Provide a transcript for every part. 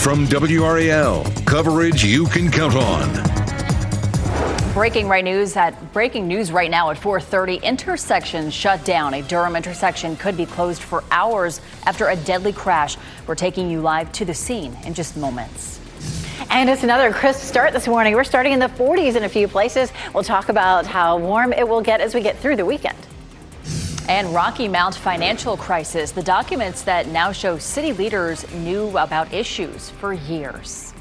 from WRAL, coverage you can count on. Breaking news right now at 4:30. Intersection shut down. A Durham intersection could be closed for hours after a deadly crash. We're taking you live to the scene in just moments. And it's another crisp start this morning. We're starting in the 40s in a few places. We'll talk about how warm it will get as we get through the weekend. And Rocky Mount financial crisis. The documents that now show city leaders knew about issues for years.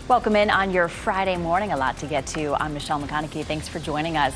Welcome in on your Friday morning. A lot to get to. I'm Michelle McConaughey. Thanks for joining us.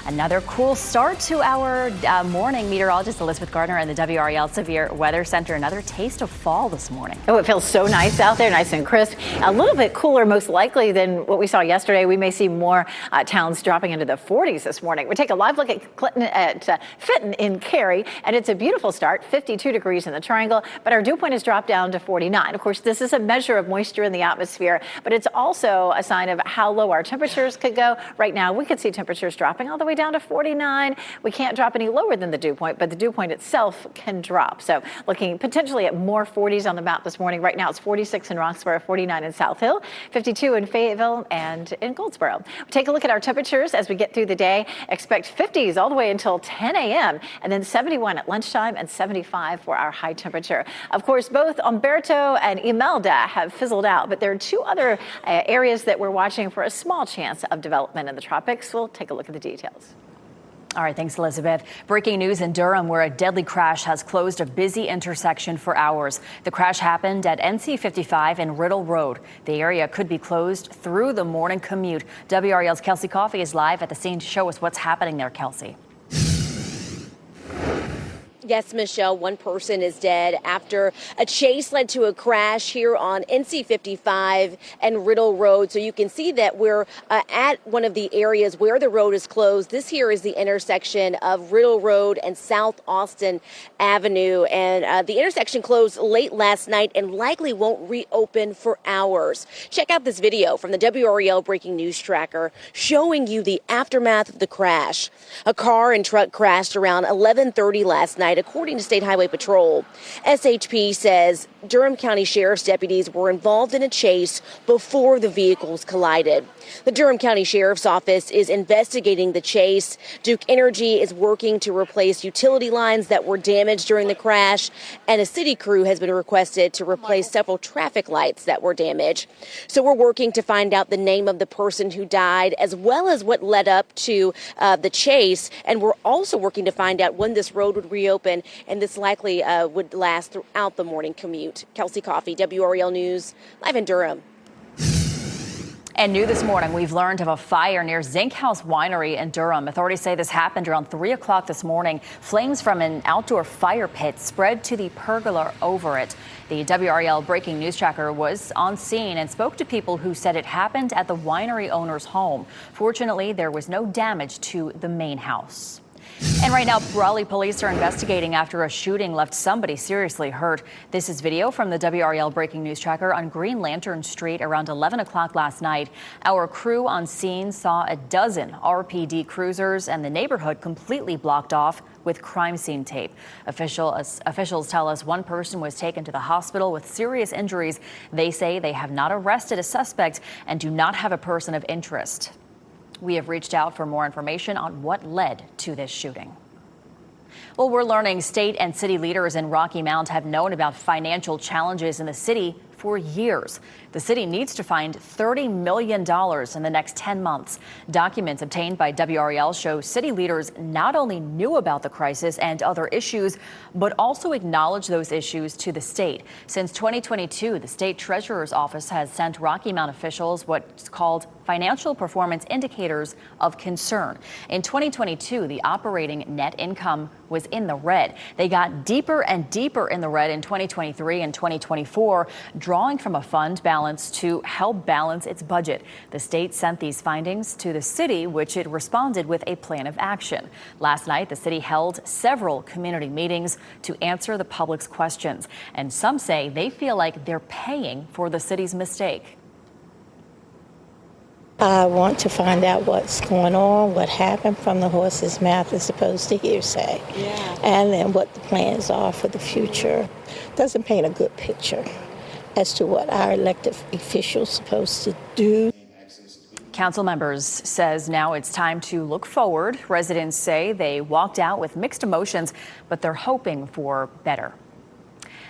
Another cool start to our morning. Meteorologist Elizabeth Gardner and the WRAL Severe Weather Center. Another taste of fall this morning. Oh, it feels so nice out there, nice and crisp. A little bit cooler, most likely, than what we saw yesterday. We may see more towns dropping into the 40s this morning. We take a live look at Fitton in Cary, and it's a beautiful start. 52 degrees in the Triangle, but our dew point has dropped down to 49. Of course, this is a measure of moisture in the atmosphere, but it's also a sign of how low our temperatures could go. Right now, we could see temperatures dropping all the way down to 49. We can't drop any lower than the dew point, but the dew point itself can drop. So looking potentially at more 40s on the map this morning. Right now, it's 46 in Roxborough, 49 in South Hill, 52 in Fayetteville and in Goldsboro. We'll take a look at our temperatures as we get through the day. Expect 50s all the way until 10 a.m. and then 71 at lunchtime and 75 for our high temperature. Of course, both Umberto and Imelda have fizzled out, but there are two other areas that we're watching for a small chance of development in the tropics. We'll take a look at the details. All right, thanks, Elizabeth. Breaking news in Durham, where a deadly crash has closed a busy intersection for hours. The crash happened at NC 55 and Riddle Road. The area could be closed through the morning commute. WRAL's Kelsey Coffey is live at the scene to show us what's happening there, Kelsey. Yes, Michelle, one person is dead after a chase led to a crash here on NC 55 and Riddle Road. So you can see that we're at one of the areas where the road is closed. This here is the intersection of Riddle Road and South Austin Avenue. And the intersection closed late last night and likely won't reopen for hours. Check out this video from the WRAL Breaking News Tracker showing you the aftermath of the crash. A car and truck crashed around 11:30 last night, according to State Highway Patrol. SHP says Durham County Sheriff's deputies were involved in a chase before the vehicles collided. The Durham County Sheriff's Office is investigating the chase. Duke Energy is working to replace utility lines that were damaged during the crash, and a city crew has been requested to replace several traffic lights that were damaged. So we're working to find out the name of the person who died, as well as what led up to the chase, and we're also working to find out when this road would reopen, and this likely would last throughout the morning commute. Kelsey Coffey, WRAL News, live in Durham. And new this morning, we've learned of a fire near Zinc House Winery in Durham. Authorities say this happened around 3 o'clock this morning. Flames from an outdoor fire pit spread to the pergola over it. The WRAL Breaking News Tracker was on scene and spoke to people who said it happened at the winery owner's home. Fortunately, there was no damage to the main house. And right now, Raleigh police are investigating after a shooting left somebody seriously hurt. This is video from the WRAL Breaking News Tracker on Green Lantern Street around 11 o'clock last night. Our crew on scene saw a dozen RPD cruisers and the neighborhood completely blocked off with crime scene tape. Officials tell us one person was taken to the hospital with serious injuries. They say they have not arrested a suspect and do not have a person of interest. We have reached out for more information on what led to this shooting. Well, we're learning state and city leaders in Rocky Mount have known about financial challenges in the city for years. The city needs to find $30 million in the next 10 months. Documents obtained by WRAL show city leaders not only knew about the crisis and other issues, but also acknowledged those issues to the state. Since 2022, the state treasurer's office has sent Rocky Mount officials what's called financial performance indicators of concern. In 2022, the operating net income was in the red. They got deeper and deeper in the red in 2023 and 2024, drawing from a fund balance to help balance its budget. The state sent these findings to the city, which it responded with a plan of action. Last night, the city held several community meetings to answer the public's questions, and some say they feel like they're paying for the city's mistake. I want to find out what's going on, what happened from the horse's mouth as opposed to hearsay, and then what the plans are for the future. Doesn't paint a good picture. as to what our elected officials are supposed to do. Council members says now it's time to look forward. Residents say they walked out with mixed emotions, but they're hoping for better.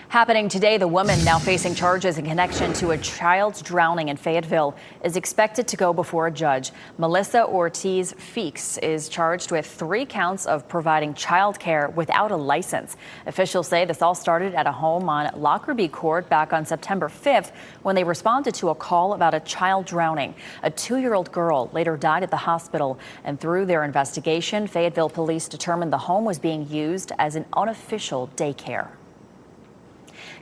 Happening today, the woman now facing charges in connection to a child's drowning in Fayetteville is expected to go before a judge. Melissa Ortiz Feeks is charged with 3 counts of providing child care without a license. Officials say this all started at a home on Lockerbie Court back on September 5th when they responded to a call about a child drowning. A 2-year-old girl later died at the hospital, and through their investigation, Fayetteville police determined the home was being used as an unofficial daycare.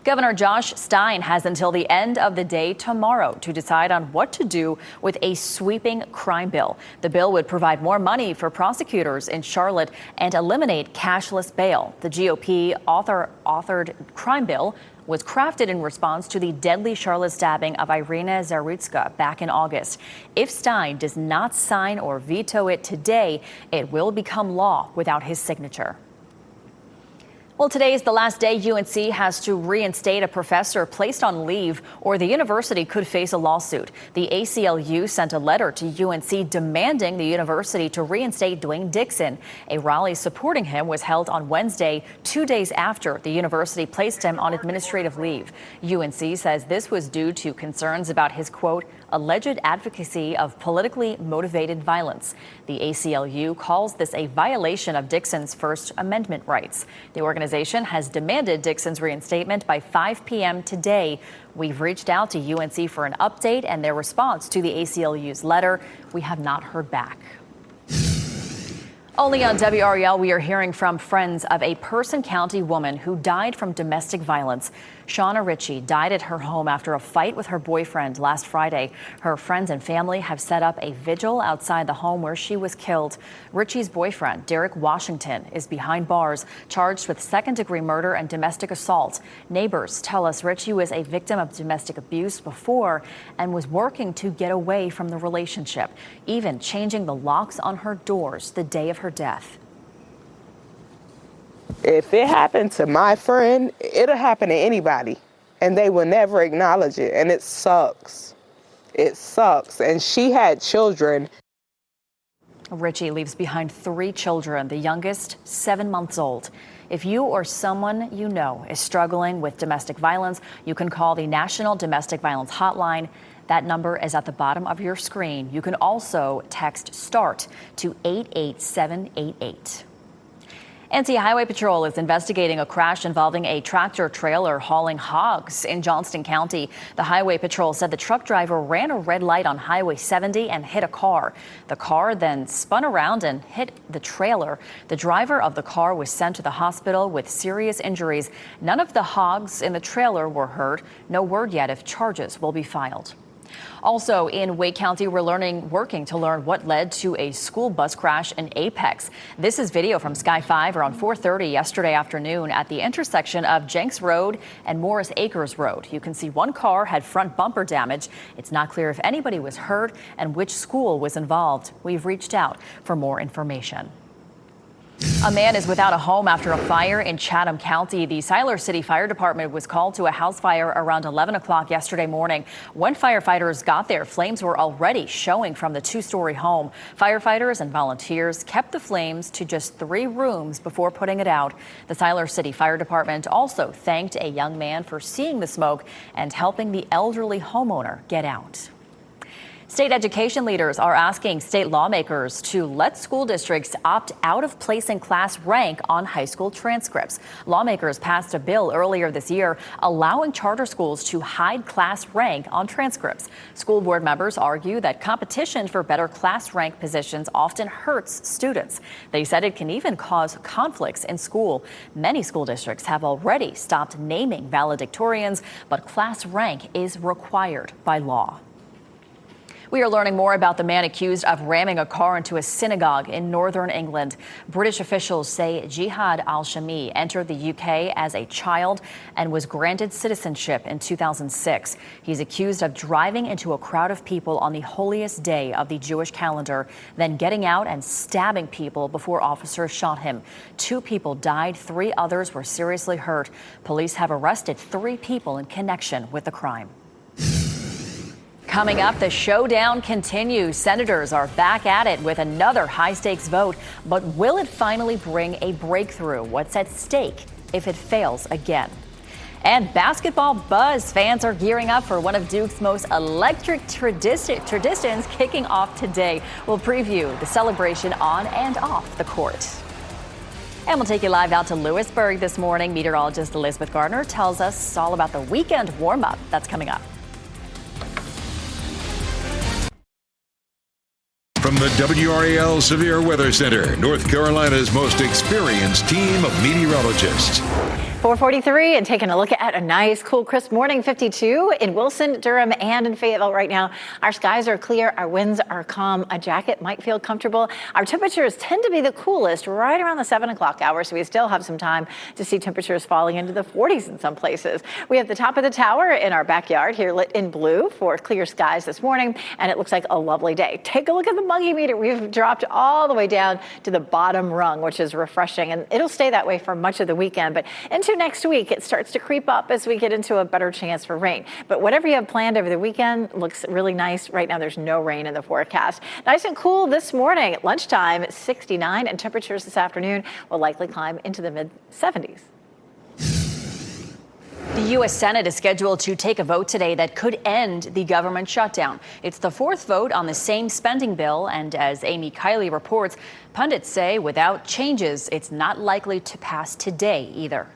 Governor Josh Stein has until the end of the day tomorrow to decide on what to do with a sweeping crime bill. The bill would provide more money for prosecutors in Charlotte and eliminate cashless bail. The GOP authored crime bill was crafted in response to the deadly Charlotte stabbing of Irina Zarutska back in August. If Stein does not sign or veto it today, it will become law without his signature. Well, today is the last day UNC has to reinstate a professor placed on leave, or the university could face a lawsuit. The ACLU sent a letter to UNC demanding the university to reinstate Dwayne Dixon. A rally supporting him was held on Wednesday, 2 days after the university placed him on administrative leave. UNC says this was due to concerns about his, quote, alleged advocacy of politically motivated violence. The ACLU calls this a violation of Dixon's First Amendment rights. The organization has demanded Dixon's reinstatement by 5 p.m. today. We've reached out to UNC for an update and their response to the ACLU's letter. We have not heard back. Only on WRAL, we are hearing from friends of a Person County woman who died from domestic violence. Shauna Ritchie died at her home after a fight with her boyfriend last Friday. Her friends and family have set up a vigil outside the home where she was killed. Ritchie's boyfriend, Derek Washington, is behind bars, charged with second-degree murder and domestic assault. Neighbors tell us Ritchie was a victim of domestic abuse before and was working to get away from the relationship, even changing the locks on her doors the day of her death. If it happened to my friend, it'll happen to anybody, and they will never acknowledge it, and it sucks. It sucks, and she had children. Ritchie leaves behind 3 children, the youngest 7 months old. If you or someone you know is struggling with domestic violence, you can call the National Domestic Violence Hotline. That number is at the bottom of your screen. You can also text START to 88788. NC Highway Patrol is investigating a crash involving a tractor trailer hauling hogs in Johnston County. The Highway Patrol said the truck driver ran a red light on Highway 70 and hit a car. The car then spun around and hit the trailer. The driver of the car was sent to the hospital with serious injuries. None of the hogs in the trailer were hurt. No word yet if charges will be filed. Also in Wake County, we're working to learn what led to a school bus crash in Apex. This is video from Sky 5 around 4:30 yesterday afternoon at the intersection of Jenks Road and Morris Acres Road. You can see one car had front bumper damage. It's not clear if anybody was hurt and which school was involved. We've reached out for more information. A man is without a home after a fire in Chatham County. The Siler City Fire Department was called to a house fire around 11 o'clock yesterday morning. When firefighters got there, flames were already showing from the 2-story home. Firefighters and volunteers kept the flames to just 3 rooms before putting it out. The Siler City Fire Department also thanked a young man for seeing the smoke and helping the elderly homeowner get out. State education leaders are asking state lawmakers to let school districts opt out of placing class rank on high school transcripts. Lawmakers passed a bill earlier this year allowing charter schools to hide class rank on transcripts. School board members argue that competition for better class rank positions often hurts students. They said it can even cause conflicts in school. Many school districts have already stopped naming valedictorians, but class rank is required by law. We are learning more about the man accused of ramming a car into a synagogue in northern England. British officials say Jihad al-Shami entered the UK as a child and was granted citizenship in 2006. He's accused of driving into a crowd of people on the holiest day of the Jewish calendar, then getting out and stabbing people before officers shot him. 2 people died, 3 others were seriously hurt. Police have arrested 3 people in connection with the crime. Coming up, the showdown continues. Senators are back at it with another high-stakes vote. But will it finally bring a breakthrough? What's at stake if it fails again? And basketball buzz. Fans are gearing up for one of Duke's most electric traditions kicking off today. We'll preview the celebration on and off the court. And we'll take you live out to Lewisburg this morning. Meteorologist Elizabeth Gardner tells us all about the weekend warm-up that's coming up. From the WRAL Severe Weather Center, North Carolina's most experienced team of meteorologists. 4:43 and taking a look at a nice, cool, crisp morning. 52 in Wilson, Durham, and in Fayetteville right now. Our skies are clear. Our winds are calm. A jacket might feel comfortable. Our temperatures tend to be the coolest right around the 7 o'clock hour, so we still have some time to see temperatures falling into the 40s in some places. We have the top of the tower in our backyard here lit in blue for clear skies this morning, and it looks like a lovely day. Take a look at the muggy meter. We've dropped all the way down to the bottom rung, which is refreshing, and it'll stay that way for much of the weekend. But into next week, it starts to creep up as we get into a better chance for rain. But whatever you have planned over the weekend looks really nice. Right now, there's no rain in the forecast. Nice and cool this morning. At lunchtime, 69, and temperatures this afternoon will likely climb into the mid-70s. The U.S. Senate is scheduled to take a vote today that could end the government shutdown. It's the 4th vote on the same spending bill, and as Amy Kiley reports, pundits say without changes, it's not likely to pass today either.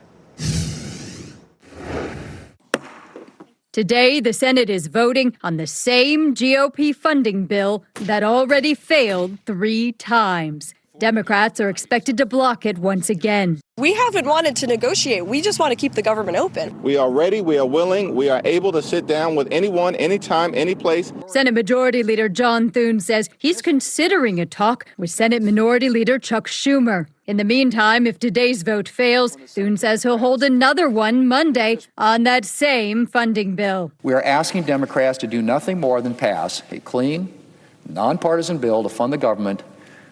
Today, the Senate is voting on the same GOP funding bill that already failed 3 times. Democrats are expected to block it once again. We haven't wanted to negotiate. We just want to keep the government open. We are ready. We are willing. We are able to sit down with anyone, anytime, any place. Senate Majority Leader John Thune says he's considering a talk with Senate Minority Leader Chuck Schumer. In the meantime, if today's vote fails, Thune says he'll hold another one Monday on that same funding bill. We are asking Democrats to do nothing more than pass a clean, nonpartisan bill to fund the government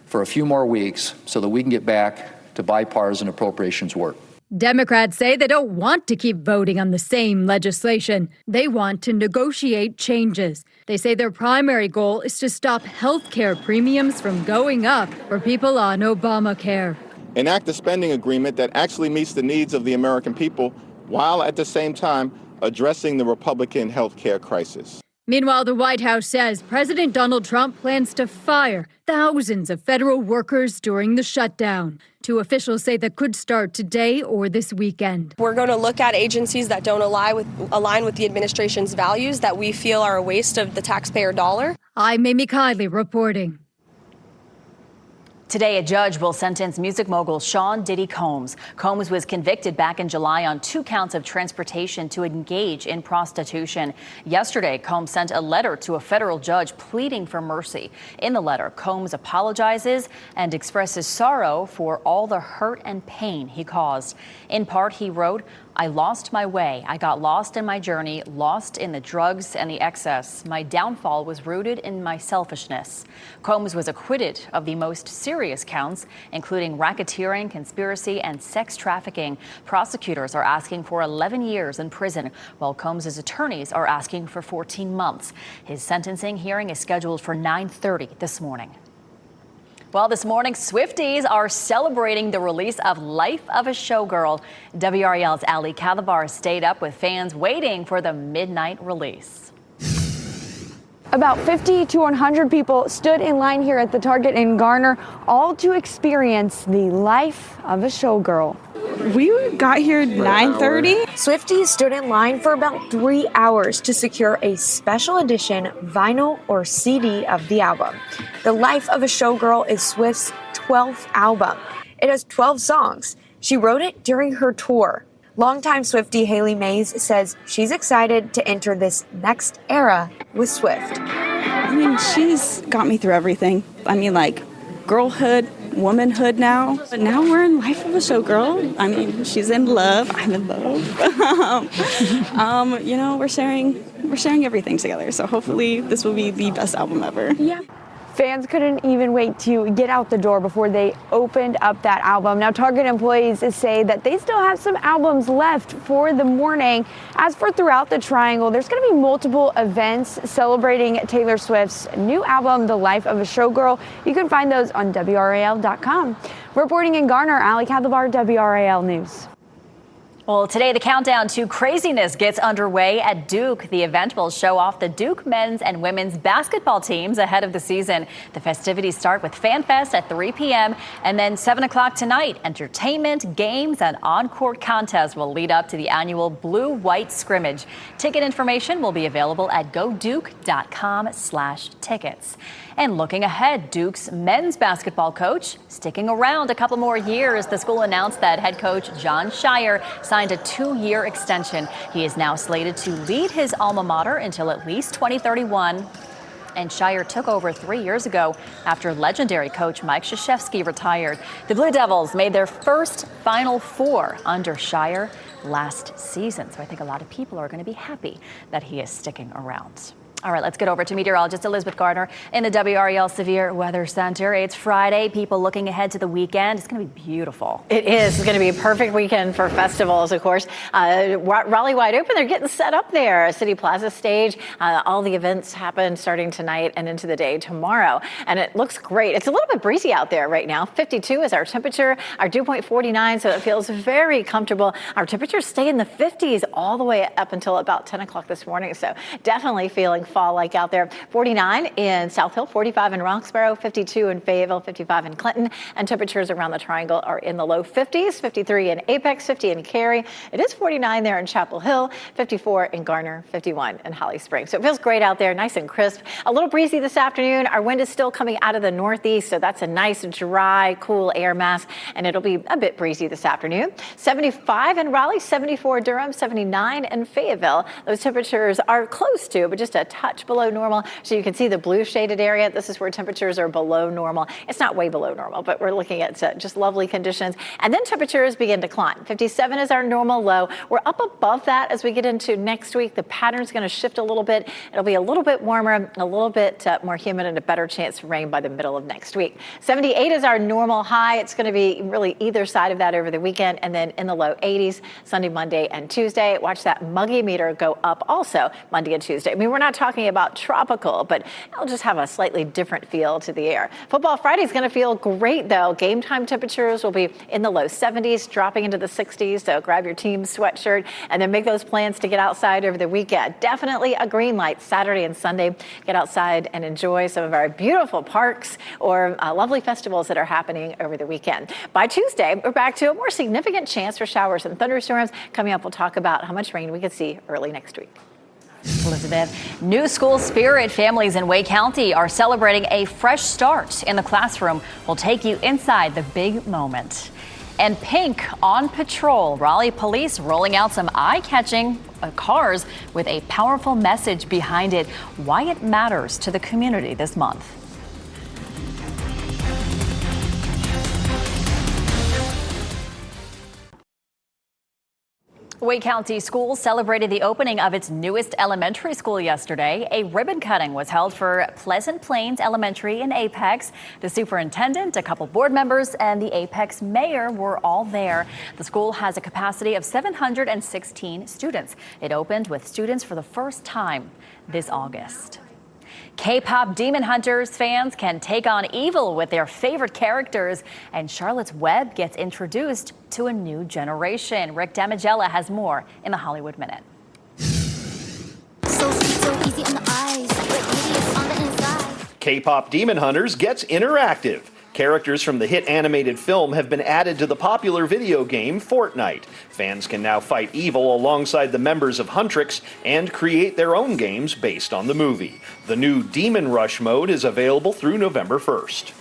for a few more weeks so that we can get back to bipartisan appropriations work. Democrats say they don't want to keep voting on the same legislation. They want to negotiate changes. They say their primary goal is to stop health care premiums from going up for people on Obamacare. Enact a spending agreement that actually meets the needs of the American people while at the same time addressing the Republican health care crisis. Meanwhile, the White House says President Donald Trump plans to fire thousands of federal workers during the shutdown. 2 officials say that could start today or this weekend. We're going to look at agencies that don't align with the administration's values that we feel are a waste of the taxpayer dollar. I'm Amy Kiley reporting. Today, a judge will sentence music mogul Sean Diddy Combs. Combs was convicted back in July on 2 counts of transportation to engage in prostitution. Yesterday, Combs sent a letter to a federal judge pleading for mercy. In the letter, Combs apologizes and expresses sorrow for all the hurt and pain he caused. In part, he wrote, "I lost my way. I got lost in my journey, lost in the drugs and the excess. My downfall was rooted in my selfishness." Combs was acquitted of the most serious counts, including racketeering, conspiracy, and sex trafficking. Prosecutors are asking for 11 years in prison, while Combs' attorneys are asking for 14 months. His sentencing hearing is scheduled for 9:30 this morning. Well, this morning, Swifties are celebrating the release of Life of a Showgirl. WRAL's Ali Calabar stayed up with fans waiting for the midnight release. About 50 to 100 people stood in line here at the Target in Garner, all to experience the Life of a Showgirl. We got here at 9:30. Swifties stood in line for about 3 hours to secure a special edition vinyl or CD of the album. The Life of a Showgirl is Swift's 12th album. It has 12 songs. She wrote it during her tour. Longtime Swiftie Haley Mays says she's excited to enter this next era with Swift. I mean, she's got me through everything. I mean, like, girlhood, womanhood now. But now we're in Life of a Showgirl. I mean, she's in love. I'm in love. You know, we're sharing everything together. So hopefully this will be the best album ever. Yeah. Fans couldn't even wait to get out the door before they opened up that album. Now, Target employees say that they still have some albums left for the morning. As for Throughout the Triangle, there's going to be multiple events celebrating Taylor Swift's new album, The Life of a Showgirl. You can find those on WRAL.com. Reporting in Garner, Ali Kadlabar, WRAL News. Well, today the countdown to craziness gets underway at Duke. The event will show off the Duke men's and women's basketball teams ahead of the season. The festivities start with Fan Fest at 3 p.m. and then 7 o'clock tonight. Entertainment, games, and on-court contests will lead up to the annual blue-white scrimmage. Ticket information will be available at goduke.com/tickets. And looking ahead, Duke's men's basketball coach sticking around a couple more years. The school announced that head coach John Shire signed a 2-year extension. He is now slated to lead his alma mater until at least 2031. And Shire took over 3 years ago after legendary coach Mike Krzyzewski retired. The Blue Devils made their first Final Four under Shire last season. So I think a lot of people are going to be happy that he is sticking around. All right, let's get over to meteorologist Elizabeth Gardner in the WRAL Severe Weather Center. It's Friday. People looking ahead to the weekend. It's going to be beautiful. It is. It's going to be a perfect weekend for festivals, of course. Raleigh Wide Open, they're getting set up there. City Plaza stage. All the events happen starting tonight and into the day tomorrow. And it looks great. It's a little bit breezy out there right now. 52 is our temperature. Our dew point 49, so it feels very comfortable. Our temperatures stay in the 50s all the way up until about 10 o'clock this morning. So definitely feeling fall-like out there. 49 in South Hill, 45 in Roxborough, 52 in Fayetteville, 55 in Clinton, and temperatures around the Triangle are in the low 50s, 53 in Apex, 50 in Cary. It is 49 there in Chapel Hill, 54 in Garner, 51 in Holly Springs. So it feels great out there, nice and crisp. A little breezy this afternoon. Our wind is still coming out of the northeast, so that's a nice, dry, cool air mass, and it'll be a bit breezy this afternoon. 75 in Raleigh, 74 Durham, 79 in Fayetteville. Those temperatures are close to, but just a touch below normal. So you can see the blue shaded area. This is where temperatures are below normal. It's not way below normal, but we're looking at just lovely conditions. And then temperatures begin to climb. 57 is our normal low. We're up above that as we get into next week. The pattern's going to shift a little bit. It'll be a little bit warmer, a little bit more humid, and a better chance of rain by the middle of next week. 78 is our normal high. It's going to be really either side of that over the weekend, and then in the low 80s Sunday, Monday, and Tuesday. Watch that muggy meter go up also Monday and Tuesday. I mean, we're not talking about tropical, but it'll just have a slightly different feel to the air. Football Friday is going to feel great, though. Game time temperatures will be in the low 70s, dropping into the 60s. So grab your team sweatshirt and then make those plans to get outside over the weekend. Definitely a green light Saturday and Sunday. Get outside and enjoy some of our beautiful parks or lovely festivals that are happening over the weekend. By Tuesday, we're back to a more significant chance for showers and thunderstorms. Coming up, we'll talk about how much rain we could see early next week. Elizabeth, new school spirit. Families in Wake County are celebrating a fresh start in the classroom. We'll take you inside the big moment. And Pink on patrol. Raleigh police rolling out some eye-catching cars with a powerful message behind it. Why it matters to the community this month. Wake County Schools celebrated the opening of its newest elementary school yesterday. A ribbon cutting was held for Pleasant Plains Elementary in Apex. The superintendent, a couple board members, and the Apex mayor were all there. The school has a capacity of 716 students. It opened with students for the first time this August. K-pop Demon Hunters fans can take on evil with their favorite characters, and Charlotte's Web gets introduced to a new generation. Rick Damigella has more in the Hollywood Minute. So sweet, so easy on the eyes, but hideous on the inside. K-pop Demon Hunters gets interactive. Characters from the hit animated film have been added to the popular video game Fortnite. Fans can now fight evil alongside the members of Huntrix and create their own games based on the movie. The new Demon Rush mode is available through November 1st.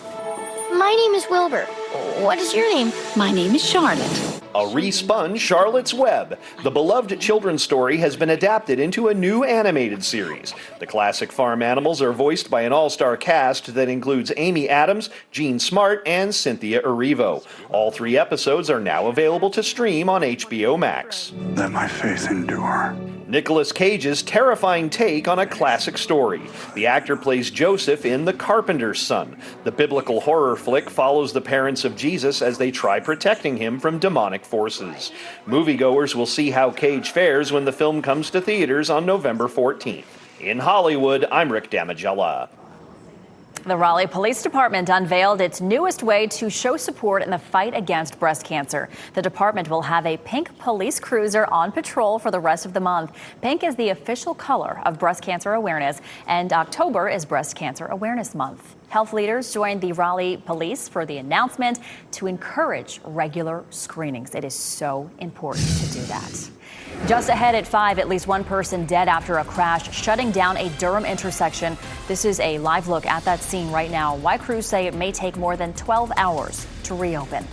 My name is Wilbur. What is your name? My name is Charlotte. A respun Charlotte's Web. The beloved children's story has been adapted into a new animated series. The classic farm animals are voiced by an all-star cast that includes Amy Adams, Jean Smart, and Cynthia Erivo. All 3 episodes are now available to stream on HBO Max. Let my faith endure. Nicolas Cage's terrifying take on a classic story. The actor plays Joseph in The Carpenter's Son. The biblical horror flick follows the parents of Jesus as they try protecting him from demonic forces. Moviegoers will see how Cage fares when the film comes to theaters on November 14th. In Hollywood, I'm Rick Damigella. The Raleigh Police Department unveiled its newest way to show support in the fight against breast cancer. The department will have a pink police cruiser on patrol for the rest of the month. Pink is the official color of breast cancer awareness, and October is Breast Cancer Awareness Month. Health leaders joined the Raleigh Police for the announcement to encourage regular screenings. It is so important to do that. Just ahead at 5, at least one person dead after a crash shutting down a Durham intersection. This is a live look at that scene right now. Why crews say it may take more than 12 hours to reopen.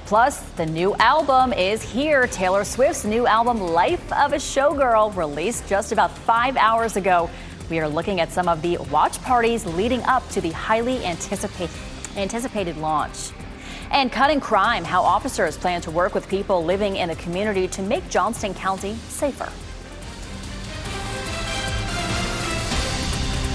Plus, the new album is here. Taylor Swift's new album, Life of a Showgirl, released just about 5 hours ago. We are looking at some of the watch parties leading up to the highly anticipated launch. And cutting crime, how officers plan to work with people living in the community to make Johnston County safer.